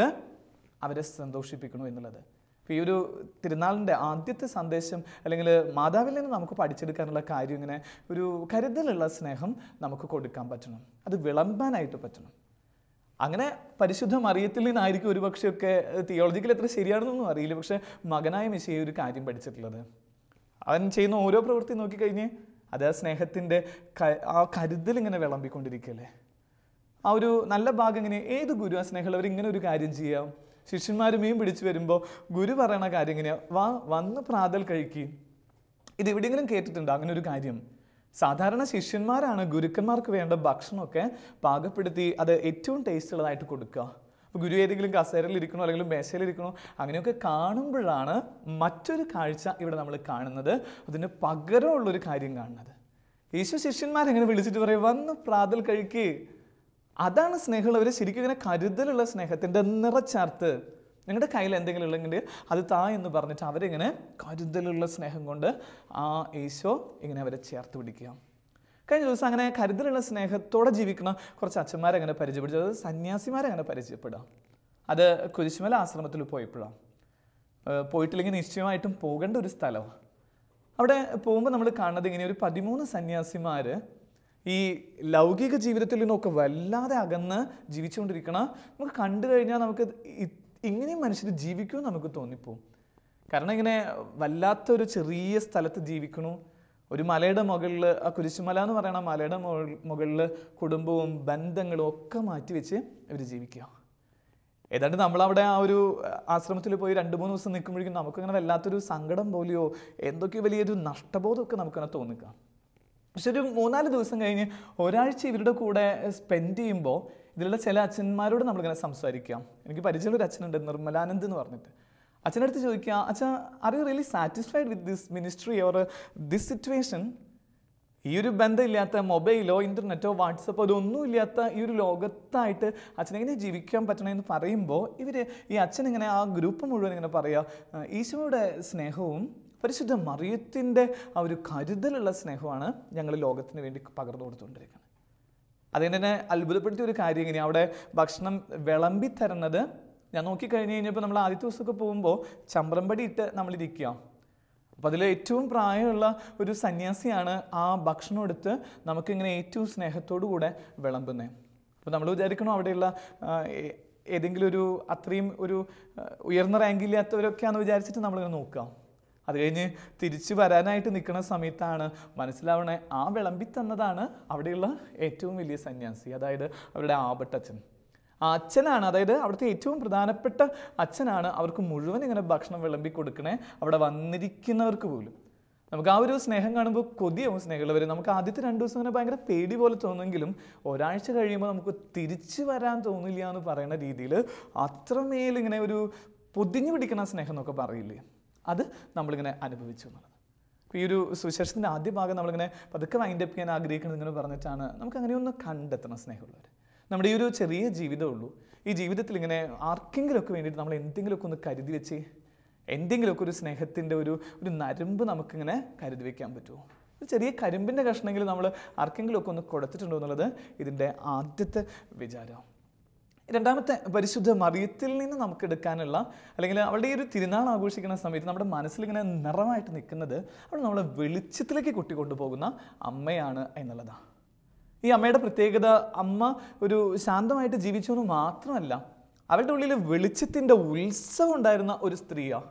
അവരെ സന്തോഷിപ്പിക്കണു എന്നുള്ളത്. അപ്പോൾ ഈ ഒരു തിരുനാളിൻ്റെ ആദ്യത്തെ സന്ദേശം അല്ലെങ്കിൽ മാതാവിൽ നിന്ന് നമുക്ക് പഠിച്ചെടുക്കാനുള്ള കാര്യം ഇങ്ങനെ ഒരു കരുതലുള്ള സ്നേഹം നമുക്ക് കൊടുക്കാൻ പറ്റണം, അത് വിളമ്പാനായിട്ട് പറ്റണം. അങ്ങനെ പരിശുദ്ധ മറിയത്തിൽ നിന്നായിരിക്കും ഒരുപക്ഷെയൊക്കെ തിയോളജിക്കൽ എത്ര ശരിയാണെന്നൊന്നും അറിയില്ല, പക്ഷെ മകനായ മെസ്സിയെ ഒരു കാര്യം പഠിച്ചിട്ടുള്ളത്. അവൻ ചെയ്യുന്ന ഓരോ പ്രവൃത്തി നോക്കിക്കഴിഞ്ഞ് അത് ആ സ്നേഹത്തിൻ്റെ ആ കരുതൽ ഇങ്ങനെ വിളമ്പിക്കൊണ്ടിരിക്കുകയല്ലേ. ആ ഒരു നല്ല ഭാഗം ഇങ്ങനെ ഏത് ഗുരു ആ സ്നേഹമുള്ളവർ ഇങ്ങനെ ഒരു കാര്യം ചെയ്യാം. ശിഷ്യന്മാർ മീൻ പിടിച്ചു വരുമ്പോൾ ഗുരു പറയണ കാര്യം ഇങ്ങനെയാണ്, വന്ന് പ്രാതൽ കഴിക്കുകയും. ഇത് എവിടെയെങ്കിലും കേട്ടിട്ടുണ്ടോ അങ്ങനെ ഒരു കാര്യം? സാധാരണ ശിഷ്യന്മാരാണ് ഗുരുക്കന്മാർക്ക് വേണ്ട ഭക്ഷണമൊക്കെ പാകപ്പെടുത്തി അത് ഏറ്റവും ടേസ്റ്റ് ഉള്ളതായിട്ട് കൊടുക്കുക. അപ്പോൾ ഗുരു ഏതെങ്കിലും കസേരയിലിരിക്കണോ അല്ലെങ്കിൽ മേശയിലിരിക്കണോ അങ്ങനെയൊക്കെ കാണുമ്പോഴാണ് മറ്റൊരു കാഴ്ച ഇവിടെ നമ്മൾ കാണുന്നത്, അതിന് പകരമുള്ളൊരു കാര്യം കാണുന്നത്. യേശു ശിഷ്യന്മാരെങ്ങനെ വിളിച്ചിട്ട് പറയും, വന്ന് പ്രാതൽ കഴിക്കേ. അതാണ് സ്നേഹമുള്ളവർ, ശരിക്കും ഇങ്ങനെ കരുതലുള്ള സ്നേഹത്തിൻ്റെ നിറച്ചാർത്ത്. നിങ്ങളുടെ കയ്യിൽ എന്തെങ്കിലും ഉള്ളെങ്കിൽ അത് താ എന്ന് പറഞ്ഞിട്ട് അവരിങ്ങനെ കരുതലുള്ള സ്നേഹം കൊണ്ട് ആ ഈശോ ഇങ്ങനെ അവരെ ചേർത്ത് പിടിക്കുക. കഴിഞ്ഞ ദിവസം അങ്ങനെ കരുതലുള്ള സ്നേഹത്തോടെ ജീവിക്കുന്ന കുറച്ച് അച്ഛന്മാരെങ്ങനെ പരിചയപ്പെടുന്നത്, അത് സന്യാസിമാരെങ്ങനെ പരിചയപ്പെടുക. അത് കുരിശുമല ആശ്രമത്തിൽ പോയപ്പോഴാണ്. പോയിട്ടില്ലെങ്കിൽ നിശ്ചയമായിട്ടും പോകേണ്ട ഒരു സ്ഥലമാണ്. അവിടെ പോകുമ്പോൾ നമ്മൾ കാണുന്നത് ഇങ്ങനെ ഒരു 13 സന്യാസിമാർ ഈ ലൗകിക ജീവിതത്തിൽ നിന്നൊക്കെ വല്ലാതെ അകന്ന് ജീവിച്ചുകൊണ്ടിരിക്കണം. നമുക്ക് കണ്ടു കഴിഞ്ഞാൽ നമുക്ക് ഇങ്ങനെയും മനുഷ്യർ ജീവിക്കുമെന്ന് നമുക്ക് തോന്നിപ്പോവും. കാരണം ഇങ്ങനെ വല്ലാത്തൊരു ചെറിയ സ്ഥലത്ത് ജീവിക്കണു, ഒരു മലയുടെ മുകളിൽ, ആ കുരിശുമല എന്ന് പറയുന്ന മലയുടെ മുകളിൽ കുടുംബവും ബന്ധങ്ങളും ഒക്കെ മാറ്റിവെച്ച് ഇവർ ജീവിക്കുക. ഏതാണ്ട് നമ്മളവിടെ ആ ഒരു ആശ്രമത്തിൽ പോയി 2-3 ദിവസം നിൽക്കുമ്പോഴേക്കും നമുക്കങ്ങനെ വല്ലാത്തൊരു സങ്കടം പോലെയോ എന്തൊക്കെയോ വലിയൊരു നഷ്ടബോധമൊക്കെ നമുക്കങ്ങനെ തോന്നിക്കുക. പക്ഷെ ഒരു 3-4 ദിവസം കഴിഞ്ഞ് ഒരാഴ്ച ഇവരുടെ കൂടെ സ്പെൻഡ് ചെയ്യുമ്പോൾ ഇതിലുള്ള ചില അച്ഛന്മാരോട് നമ്മളിങ്ങനെ സംസാരിക്കാം. എനിക്ക് പരിചയമുള്ളൊരു അച്ഛനുണ്ട്, നിർമ്മലാനന്ദ് എന്ന് പറഞ്ഞിട്ട്. അച്ഛനടുത്ത് ചോദിക്കുക, അച്ഛാ are you really satisfied with this ministry or this situation? ഈ ഒരു ബന്ധമില്ലാത്ത മൊബൈലോ ഇൻ്റർനെറ്റോ വാട്സപ്പോ ഇതൊന്നും ഇല്ലാത്ത ഈ ഒരു ലോകത്തായിട്ട് അച്ഛനെങ്ങനെ ജീവിക്കാൻ പറ്റണമെന്ന് പറയുമ്പോൾ ഈ അച്ഛനിങ്ങനെ ആ ഗ്രൂപ്പ് മുഴുവൻ ഇങ്ങനെ പറയുക, ഈശോയുടെ സ്നേഹവും പരിശുദ്ധ മറിയത്തിൻ്റെ ആ ഒരു കരുതലുള്ള സ്നേഹമാണ് ഞങ്ങൾ ലോകത്തിന് വേണ്ടി പകർന്നു കൊടുത്തുകൊണ്ടിരിക്കുന്നത്. അതിന് തന്നെ അത്ഭുതപ്പെടുത്തിയ ഒരു കാര്യം ഇങ്ങനെ അവിടെ ഭക്ഷണം വിളമ്പി തരുന്നത് ഞാൻ നോക്കിക്കഴിഞ്ഞ് കഴിഞ്ഞപ്പോൾ നമ്മൾ ആദ്യത്തെ ദിവസമൊക്കെ പോകുമ്പോൾ ചമ്പ്രമ്പടി ഇട്ട് നമ്മളിരിക്കുക. അപ്പോൾ അതിൽ ഏറ്റവും പ്രായമുള്ള ഒരു സന്യാസിയാണ് ആ ഭക്ഷണം എടുത്ത് നമുക്കിങ്ങനെ ഏറ്റവും സ്നേഹത്തോടു കൂടെ വിളമ്പുന്നത്. അപ്പോൾ നമ്മൾ വിചാരിക്കണം അവിടെയുള്ള ഏതെങ്കിലും ഒരു അത്രയും ഒരു ഉയർന്ന റാങ്കില്ലാത്തവരൊക്കെയാണെന്ന് വിചാരിച്ചിട്ട് നമ്മളിങ്ങനെ നോക്കാം. അത് കഴിഞ്ഞ് തിരിച്ചു വരാനായിട്ട് നിൽക്കുന്ന സമയത്താണ് മനസ്സിലാവണേ ആ വിളമ്പി തന്നതാണ് അവിടെയുള്ള ഏറ്റവും വലിയ സന്യാസി, അതായത് അവരുടെ ആബട്ടച്ഛൻ. ആ അച്ഛനാണ്, അതായത് അവിടുത്തെ ഏറ്റവും പ്രധാനപ്പെട്ട അച്ഛനാണ് അവർക്ക് മുഴുവൻ ഇങ്ങനെ ഭക്ഷണം വിളമ്പി കൊടുക്കണേ, അവിടെ വന്നിരിക്കുന്നവർക്ക് പോലും. നമുക്ക് ആ ഒരു സ്നേഹം കാണുമ്പോൾ കൊതിയാവും സ്നേഹമുള്ളവർ. നമുക്ക് ആദ്യത്തെ 2 ദിവസം ഇങ്ങനെ ഭയങ്കര പേടി പോലെ തോന്നുമെങ്കിലും ഒരാഴ്ച കഴിയുമ്പോൾ നമുക്ക് തിരിച്ചു വരാൻ തോന്നില്ല എന്ന് പറയുന്ന രീതിയിൽ അത്രമേൽ ഇങ്ങനെ ഒരു പൊതിഞ്ഞു പിടിക്കുന്ന സ്നേഹം എന്നൊക്കെ പറയില്ലേ, അത് നമ്മളിങ്ങനെ അനുഭവിച്ചു എന്നുള്ളത്. അപ്പോൾ ഈ ഒരു സുവിശേഷത്തിൻ്റെ ആദ്യ ഭാഗം നമ്മളിങ്ങനെ പതുക്കെ വൈൻഡപ്പ് ചെയ്യാൻ ആഗ്രഹിക്കുന്നത് ഇങ്ങനെ പറഞ്ഞിട്ടാണ് നമുക്ക് അങ്ങനെയൊന്ന് കണ്ടെത്തണം സ്നേഹമുള്ളവർ. നമ്മുടെ ഈ ഒരു ചെറിയ ജീവിതമുള്ളൂ, ഈ ജീവിതത്തിൽ ഇങ്ങനെ ആർക്കെങ്കിലുമൊക്കെ വേണ്ടിയിട്ട് നമ്മൾ എന്തെങ്കിലുമൊക്കെ ഒന്ന് കരുതി വെച്ച് എന്തെങ്കിലുമൊക്കെ ഒരു സ്നേഹത്തിൻ്റെ ഒരു നരമ്പ് നമുക്കിങ്ങനെ കരുതി വയ്ക്കാൻ പറ്റുമോ? ഒരു ചെറിയ കരിമ്പിൻ്റെ കഷ്ണമെങ്കിൽ നമ്മൾ ആർക്കെങ്കിലുമൊക്കെ ഒന്ന് കൊടുത്തിട്ടുണ്ടോ എന്നുള്ളത് ഇതിൻ്റെ ആദ്യത്തെ വിചാരം. രണ്ടാമത്തെ, പരിശുദ്ധ മറിയത്തിൽ നിന്ന് നമുക്ക് എടുക്കാനുള്ള അല്ലെങ്കിൽ അവളുടെ ഈ ഒരു തിരുനാൾ ആഘോഷിക്കുന്ന സമയത്ത് നമ്മുടെ മനസ്സിലിങ്ങനെ നിറമായിട്ട് നിൽക്കുന്നത് അവൾ നമ്മളെ വെളിച്ചത്തിലേക്ക് കൊണ്ടുപോകുന്ന അമ്മയാണ് എന്നുള്ളതാണ്. ഈ അമ്മയുടെ പ്രത്യേകത, അമ്മ ഒരു ശാന്തമായിട്ട് ജീവിച്ചു എന്ന് മാത്രമല്ല, അവളുടെ ഉള്ളിൽ വെളിച്ചത്തിൻ്റെ ഉത്സവം ഉണ്ടായിരുന്ന ഒരു സ്ത്രീയാണ്.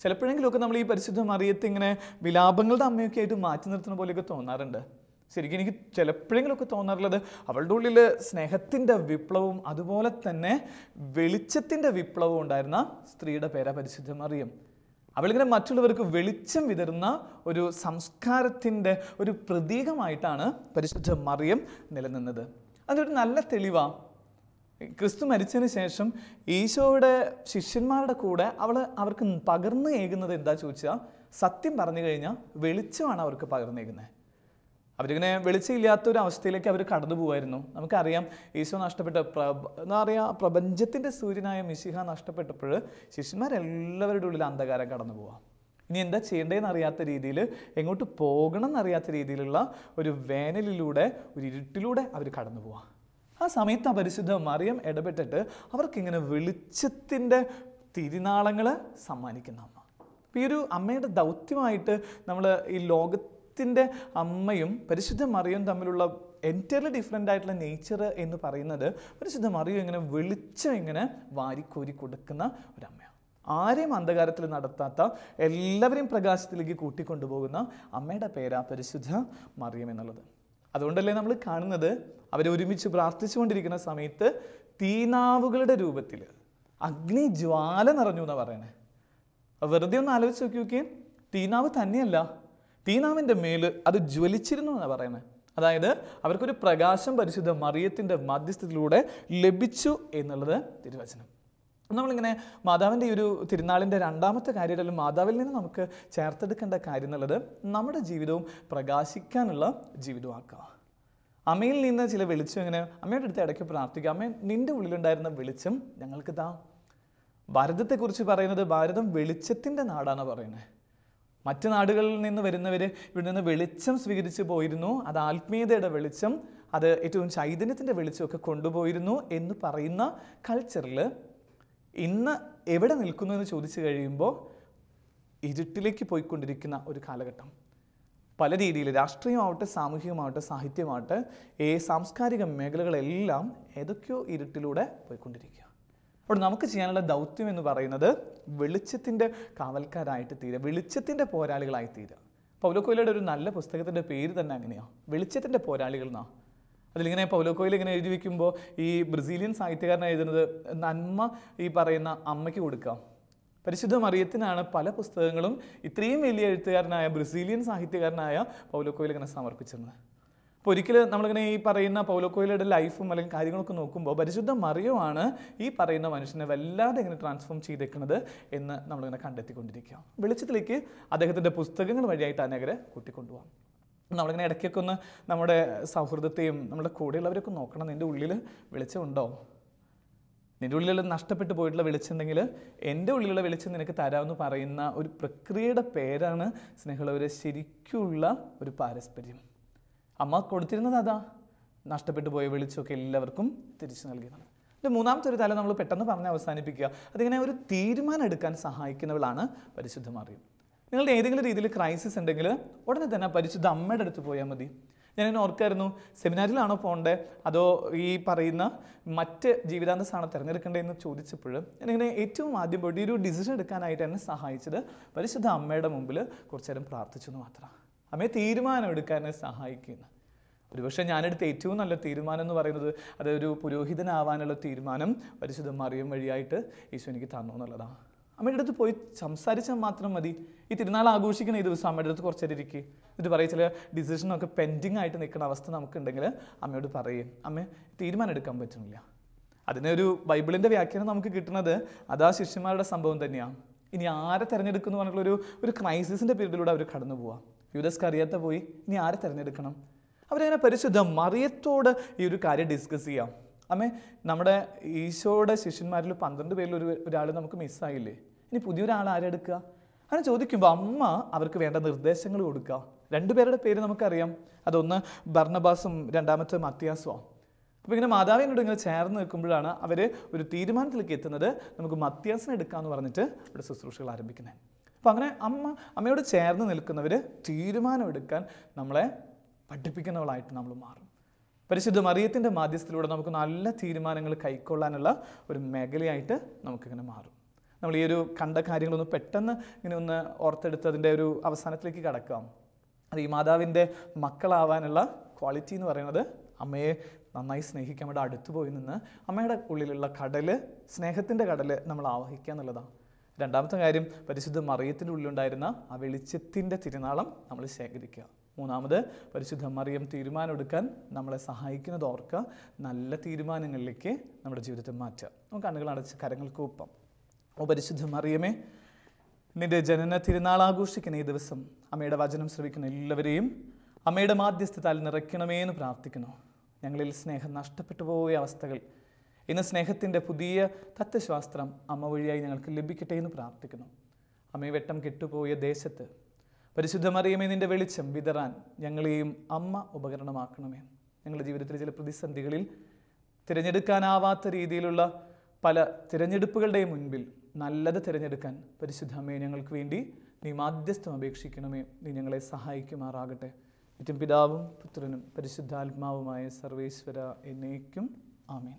ചിലപ്പോഴെങ്കിലുമൊക്കെ നമ്മൾ ഈ പരിശുദ്ധ മറിയത്തെ ഇങ്ങനെ വിലാപങ്ങളുടെ അമ്മയൊക്കെ ആയിട്ട് മാറ്റി നിർത്തുന്ന പോലെയൊക്കെ തോന്നാറുണ്ട്. ശരിക്കും എനിക്ക് ചിലപ്പോഴെങ്കിലുമൊക്കെ തോന്നാറുള്ളത് അവളുടെ ഉള്ളിൽ സ്നേഹത്തിൻ്റെ വിപ്ലവവും അതുപോലെ തന്നെ വെളിച്ചത്തിൻ്റെ വിപ്ലവവും ഉണ്ടായിരുന്ന സ്ത്രീയുടെ പേരാ പരിശുദ്ധ മറിയം. അവളിങ്ങനെ മറ്റുള്ളവർക്ക് വെളിച്ചം വിതറുന്ന ഒരു സംസ്കാരത്തിൻ്റെ ഒരു പ്രതീകമായിട്ടാണ് പരിശുദ്ധ മറിയം നിലനിന്നത്. അതൊരു നല്ല തെളിവാണ്. ക്രിസ്തു മരിച്ചതിന് ശേഷം ഈശോയുടെ ശിഷ്യന്മാരുടെ കൂടെ അവർക്ക് പകർന്നു ഏകുന്നത് എന്താ ചോദിച്ചാൽ, സത്യം പറഞ്ഞു കഴിഞ്ഞാൽ വെളിച്ചമാണ് അവർക്ക് പകർന്നേകുന്നത്. അവരിങ്ങനെ വെളിച്ചമില്ലാത്തൊരു അവസ്ഥയിലേക്ക് അവർ കടന്നു പോകുമായിരുന്നു. നമുക്കറിയാം ഈശോ നഷ്ടപ്പെട്ട പ്രപഞ്ചത്തിൻ്റെ സൂര്യനായ മിശിഹ നഷ്ടപ്പെട്ടപ്പോൾ ശിഷ്യന്മാരെല്ലാവരുടെ ഉള്ളിൽ അന്ധകാരം കടന്നു പോവാം. ഇനി എന്താ ചെയ്യേണ്ടതെന്ന് അറിയാത്ത രീതിയിൽ, എങ്ങോട്ട് പോകണം എന്നറിയാത്ത രീതിയിലുള്ള ഒരു വേനലിലൂടെ ഒരു ഇരുട്ടിലൂടെ അവർ കടന്നു പോവാം. ആ സമയത്ത് ആ പരിശുദ്ധ മറിയം ഇടപെട്ടിട്ട് അവർക്കിങ്ങനെ വെളിച്ചത്തിൻ്റെ തിരുനാളങ്ങൾ സമ്മാനിക്കുന്ന അമ്മ. അപ്പോൾ ഈ ഒരു അമ്മയുടെ ദൗത്യമായിട്ട് നമ്മൾ ഈ ലോകത്തിൻ്റെ അമ്മയും പരിശുദ്ധ മറിയവും തമ്മിലുള്ള എൻറ്റയർലി ഡിഫറെൻ്റ് ആയിട്ടുള്ള നേച്ചർ എന്ന് പറയുന്നത്, പരിശുദ്ധ മറിയം ഇങ്ങനെ വെളിച്ചം ഇങ്ങനെ വാരിക്കോരി കൊടുക്കുന്ന ഒരമ്മയാണ്. ആരെയും അന്ധകാരത്തിൽ നടത്താത്ത, എല്ലാവരെയും പ്രകാശത്തിലേക്ക് കൂട്ടിക്കൊണ്ടുപോകുന്ന അമ്മയുടെ പേരാ പരിശുദ്ധ മറിയം എന്നുള്ളത്. അതുകൊണ്ടല്ലേ നമ്മൾ കാണുന്നത് അവരൊരുമിച്ച് പ്രാർത്ഥിച്ചുകൊണ്ടിരിക്കുന്ന സമയത്ത് തീനാവുകളുടെ രൂപത്തിൽ അഗ്നിജ്വാല നിറഞ്ഞു എന്നാണ് പറയണേ. വെറുതെ ഒന്ന് ആലോചിച്ച് നോക്കി. തീനാവ് തന്നെയല്ല, തീനാവിൻ്റെ മേല് അത് ജ്വലിച്ചിരുന്നു എന്നാണ് പറയണേ. അതായത് അവർക്കൊരു പ്രകാശം പരിശുദ്ധ മറിയത്തിൻ്റെ മധ്യസ്ഥത്തിലൂടെ ലഭിച്ചു എന്നുള്ളത് തിരുവചനം. നമ്മളിങ്ങനെ മാതാവിൻ്റെ ഈ ഒരു തിരുനാളിൻ്റെ രണ്ടാമത്തെ കാര്യം, അല്ലെങ്കിൽ മാതാവിൽ നിന്ന് നമുക്ക് ചേർത്തെടുക്കേണ്ട കാര്യം എന്നുള്ളത് നമ്മുടെ ജീവിതവും പ്രകാശിക്കാനുള്ള ജീവിതമാക്കുക. അമ്മയിൽ നിന്ന് ചില വെളിച്ചം ഇങ്ങനെ അമ്മയുടെ അടുത്ത് ഇടയ്ക്ക് പ്രാർത്ഥിക്കുക, അമ്മ നിൻ്റെ ഉള്ളിലുണ്ടായിരുന്ന വെളിച്ചം ഞങ്ങൾക്ക് താ. ഭാരതത്തെക്കുറിച്ച് പറയുന്നത് ഭാരതം വെളിച്ചത്തിൻ്റെ നാടാണ് പറയുന്നത്. മറ്റ് നാടുകളിൽ നിന്ന് വരുന്നവർ ഇവിടെ നിന്ന് വെളിച്ചം സ്വീകരിച്ച് പോയിരുന്നു, അത് ആത്മീയതയുടെ വെളിച്ചം, അത് ഏറ്റവും ചൈതന്യത്തിൻ്റെ വെളിച്ചമൊക്കെ കൊണ്ടുപോയിരുന്നു എന്ന് പറയുന്ന കൾച്ചറിൽ ഇന്ന് എവിടെ നിൽക്കുന്നു എന്ന് ചോദിച്ചു കഴിയുമ്പോൾ ഇരുട്ടിലേക്ക് പോയിക്കൊണ്ടിരിക്കുന്ന ഒരു കാലഘട്ടം. പല രീതിയിൽ രാഷ്ട്രീയമാവട്ടെ, സാമൂഹികമാവട്ടെ, സാഹിത്യമാവട്ടെ, സാംസ്കാരിക മേഖലകളെല്ലാം ഏതൊക്കെയോ ഇരുട്ടിലൂടെ പോയിക്കൊണ്ടിരിക്കുക. അപ്പോൾ നമുക്ക് ചെയ്യാനുള്ള ദൗത്യം എന്ന് പറയുന്നത് വെളിച്ചത്തിൻ്റെ കാവൽക്കാരായിട്ട് തീരുക, വെളിച്ചത്തിൻ്റെ പോരാളികളായി തീരുക. പൗലോ കൊയ്ലോയുടെ ഒരു നല്ല പുസ്തകത്തിൻ്റെ പേര് തന്നെ അങ്ങനെയാണ്, വെളിച്ചത്തിൻ്റെ പോരാളികൾ എന്നാണ്. അതിലിങ്ങനെ പൗലോ കൊയ്ലോ ഇങ്ങനെ എഴുതി വയ്ക്കുമ്പോൾ ഈ ബ്രസീലിയൻ സാഹിത്യകാരൻ എഴുതുന്നത് നന്മ ഈ പറയുന്ന അമ്മയ്ക്ക് കൊടുക്കാം. പരിശുദ്ധ മറിയത്തിനാണ് പല പുസ്തകങ്ങളും ഇത്രയും വലിയ എഴുത്തുകാരനായ ബ്രസീലിയൻ സാഹിത്യകാരനായ പൗലോ കൊയ്ലോ ഇങ്ങനെ സമർപ്പിച്ചിരുന്നത്. അപ്പോൾ ഒരിക്കലും നമ്മളിങ്ങനെ ഈ പറയുന്ന പൗലോ കൊയ്ലോയുടെ ലൈഫും അല്ലെങ്കിൽ കാര്യങ്ങളൊക്കെ നോക്കുമ്പോൾ പരിശുദ്ധ മറിയമാണ് ഈ പറയുന്ന മനുഷ്യനെ വല്ലാതെ ഇങ്ങനെ ട്രാൻസ്ഫോം ചെയ്തേക്കുന്നത് എന്ന് നമ്മളിങ്ങനെ കണ്ടെത്തിക്കൊണ്ടിരിക്കുക. വെളിച്ചത്തിലേക്ക് അദ്ദേഹത്തിൻ്റെ പുസ്തകങ്ങൾ വഴിയായിട്ട് അനേകരെ കൂട്ടിക്കൊണ്ടുപോകാം. നമ്മളിങ്ങനെ ഇടയ്ക്കൊക്കെ ഒന്ന് നമ്മുടെ സൗഹൃദത്തെയും നമ്മുടെ കൂടെയുള്ളവരൊക്കെ നോക്കണം. നിൻ്റെ ഉള്ളിൽ വെളിച്ചമുണ്ടോ? നിൻ്റെ ഉള്ളിൽ നഷ്ടപ്പെട്ടു പോയിട്ടുള്ള വെളിച്ചമുണ്ടെങ്കിൽ എൻ്റെ ഉള്ളിലുള്ള വെളിച്ചം നിനക്ക് തരാമെന്ന് പറയുന്ന ഒരു പ്രക്രിയയുടെ പേരാണ് സ്നേഹമുള്ളവരെ ശരിക്കുള്ള ഒരു പാരസ്പര്യം. അമ്മ കൊടുത്തിരുന്നത് അതാ, നഷ്ടപ്പെട്ടു പോയ വെളിച്ചമൊക്കെ എല്ലാവർക്കും തിരിച്ചു നൽകിയതാണ്. എൻ്റെ മൂന്നാമത്തെ ഒരു തലം നമ്മൾ പെട്ടെന്ന് പറഞ്ഞ് അവസാനിപ്പിക്കുക. അതിങ്ങനെ ഒരു തീരുമാനം എടുക്കാൻ സഹായിക്കുന്നവളാണ് പരിശുദ്ധ മറിയം. നിങ്ങളുടെ ഏതെങ്കിലും രീതിയിൽ ക്രൈസിസ് ഉണ്ടെങ്കിൽ ഉടനെ തന്നെ പരിശുദ്ധ അമ്മയുടെ അടുത്ത് പോയാൽ മതി. ഞാനിങ്ങനെ ഓർക്കായിരുന്നു, സെമിനാരിലാണോ പോകേണ്ടത് അതോ ഈ പറയുന്ന മറ്റ് ജീവിതാന്തസാണോ തിരഞ്ഞെടുക്കേണ്ടതെന്ന് ചോദിച്ചപ്പോൾ ഞാനിങ്ങനെ ഏറ്റവും ആദ്യം പോയിട്ട് ഈ ഒരു ഡിസിഷൻ എടുക്കാനായിട്ട് എന്നെ സഹായിച്ചത് പരിശുദ്ധ അമ്മയുടെ മുമ്പിൽ കുറച്ചു നേരം പ്രാർത്ഥിച്ചു എന്ന് മാത്രമാണ്. അമ്മയെ തീരുമാനം എടുക്കാൻ സഹായിക്കുന്നു. ഒരുപക്ഷെ ഞാനെടുത്ത ഏറ്റവും നല്ല തീരുമാനം എന്ന് പറയുന്നത് അതൊരു പുരോഹിതനാവാനുള്ള തീരുമാനം പരിശുദ്ധ മറിയം വഴിയായിട്ട് ഈശോ എനിക്ക് തന്നു എന്നുള്ളതാണ്. അമ്മയുടെ അടുത്ത് പോയി സംസാരിച്ചാൽ മാത്രം മതി. ഈ തിരുനാൾ ആഘോഷിക്കുന്ന ഈ ദിവസം അമ്മയുടെ അടുത്ത് കുറച്ചേരം ഇരിക്കുക, എന്നിട്ട് പറയും ചില ഡിസിഷനൊക്കെ പെൻഡിങ് ആയിട്ട് നിൽക്കുന്ന അവസ്ഥ നമുക്കുണ്ടെങ്കിൽ അമ്മയോട് പറയും, അമ്മ തീരുമാനം എടുക്കാൻ പറ്റുന്നില്ല. അതിനൊരു ബൈബിളിൻ്റെ വ്യാഖ്യാനം നമുക്ക് കിട്ടുന്നത് അതാ ശിഷ്യന്മാരുടെ സംഭവം തന്നെയാണ്. ഇനി ആരെ തിരഞ്ഞെടുക്കുന്നു പറഞ്ഞിട്ടുള്ളൊരു ക്രൈസിസിൻ്റെ പീരീഡിലൂടെ അവർ കടന്നു പോവാം. യൂദാസ് കറിയാത്ത പോയി ഇനി ആരെ തിരഞ്ഞെടുക്കണം? അവരങ്ങനെ പരിശുദ്ധ മറിയത്തോട് ഈ ഒരു കാര്യം ഡിസ്കസ് ചെയ്യാം. അമ്മേ, നമ്മുടെ ഈശോയുടെ ശിഷ്യന്മാരിൽ 12 പേരിൽ ഒരാൾ നമുക്ക് മിസ്സായില്ലേ, ഇനി പുതിയൊരാൾ ആരെടുക്കുക? അങ്ങനെ ചോദിക്കുമ്പോൾ അമ്മ അവർക്ക് വേണ്ട നിർദ്ദേശങ്ങൾ കൊടുക്കുക. 2 പേരുടെ പേര് നമുക്കറിയാം, അതൊന്ന് ബർണബാസും രണ്ടാമത്തെ മത്തിയാസുമാണ്. അപ്പോൾ ഇങ്ങനെ മാതാവിനോട് ഇങ്ങനെ ചേർന്ന് നിൽക്കുമ്പോഴാണ് അവർ ഒരു തീരുമാനത്തിലേക്ക് എത്തുന്നത്, നമുക്ക് മത്തിയാസിനെ എടുക്കാമെന്ന് പറഞ്ഞിട്ട് ഇവിടെ ശുശ്രൂഷകൾ ആരംഭിക്കുന്നത്. അപ്പോൾ അങ്ങനെ അമ്മയോട് ചേർന്ന് നിൽക്കുന്നവർ തീരുമാനമെടുക്കാൻ നമ്മളെ പഠിപ്പിക്കുന്നവളായിട്ട് നമ്മൾ മാറും. പരിശുദ്ധ മറിയത്തിൻ്റെ മാധ്യസ്ഥത്തിലൂടെ നമുക്ക് നല്ല തീരുമാനങ്ങൾ കൈക്കൊള്ളാനുള്ള ഒരു മേഖലയായിട്ട് നമുക്കിങ്ങനെ മാറും. നമ്മൾ ഈ ഒരു കണ്ട കാര്യങ്ങളൊന്ന് പെട്ടെന്ന് ഇങ്ങനെ ഒന്ന് ഓർത്തെടുത്ത് അതിൻ്റെ ഒരു അവസാനത്തിലേക്ക് കടക്കാം. അത് ഈ മാതാവിൻ്റെ മക്കളാവാനുള്ള ക്വാളിറ്റി എന്ന് പറയുന്നത് അമ്മയെ നന്നായി സ്നേഹിക്കാൻ വേണ്ടി അടുത്തു പോയി നിന്ന് അമ്മയുടെ ഉള്ളിലുള്ള കടൽ, സ്നേഹത്തിൻ്റെ കടൽ നമ്മൾ ആവഹിക്കുക എന്നുള്ളതാണ്. രണ്ടാമത്തെ കാര്യം, പരിശുദ്ധ മറിയത്തിൻ്റെ ഉള്ളിലുണ്ടായിരുന്ന ആ വെളിച്ചത്തിൻ്റെ തിരുനാളം നമ്മൾ ശേഖരിക്കുക. മൂന്നാമത്, പരിശുദ്ധ മറിയം തീരുമാനമെടുക്കാൻ നമ്മളെ സഹായിക്കുന്നത് ഓർക്കുക, നല്ല തീരുമാനങ്ങളിലേക്ക് നമ്മുടെ ജീവിതത്തെ മാറ്റുക. നമുക്ക് കണ്ണുകൾ അടച്ച് കരങ്ങൾക്ക് ഒപ്പം. ഓ പരിശുദ്ധ മറിയമേ, നിൻ്റെ ജനന തിരുനാൾ ആഘോഷിക്കുന്ന ഈ ദിവസം അമ്മയുടെ വചനം ശ്രവിക്കുന്ന എല്ലാവരെയും അമ്മയുടെ മാധ്യസ്ഥത്താൽ നിറയ്ക്കണമേ എന്ന് പ്രാർത്ഥിക്കുന്നു. ഞങ്ങളിൽ സ്നേഹം നഷ്ടപ്പെട്ടു പോയ അവസ്ഥകൾ ഇന്ന് സ്നേഹത്തിൻ്റെ പുതിയ തത്വശാസ്ത്രം അമ്മ വഴിയായി ഞങ്ങൾക്ക് ലഭിക്കട്ടെ എന്ന് പ്രാർത്ഥിക്കുന്നു. അമ്മയെ വെട്ടം കെട്ടുപോയ ദേശത്ത് പരിശുദ്ധ മറിയമേ, നിൻ്റെ വെളിച്ചം വിതറാൻ ഞങ്ങളെയും അമ്മ ഉപകരണമാക്കണമേ. ഞങ്ങളുടെ ജീവിതത്തിലെ ചില പ്രതിസന്ധികളിൽ തിരഞ്ഞെടുക്കാനാവാത്ത രീതിയിലുള്ള പല തിരഞ്ഞെടുപ്പുകളുടെയും മുൻപിൽ നല്ലത് തിരഞ്ഞെടുക്കാൻ പരിശുദ്ധ അമ്മയെ ഞങ്ങൾക്ക് വേണ്ടി നീ മാധ്യസ്ഥം അപേക്ഷിക്കണമേ. നീ ഞങ്ങളെ സഹായിക്കുമാറാകട്ടെ. നിത്യം പിതാവും പുത്രനും പരിശുദ്ധാത്മാവുമായ സർവേശ്വര എന്നേക്കും ആമേൻ.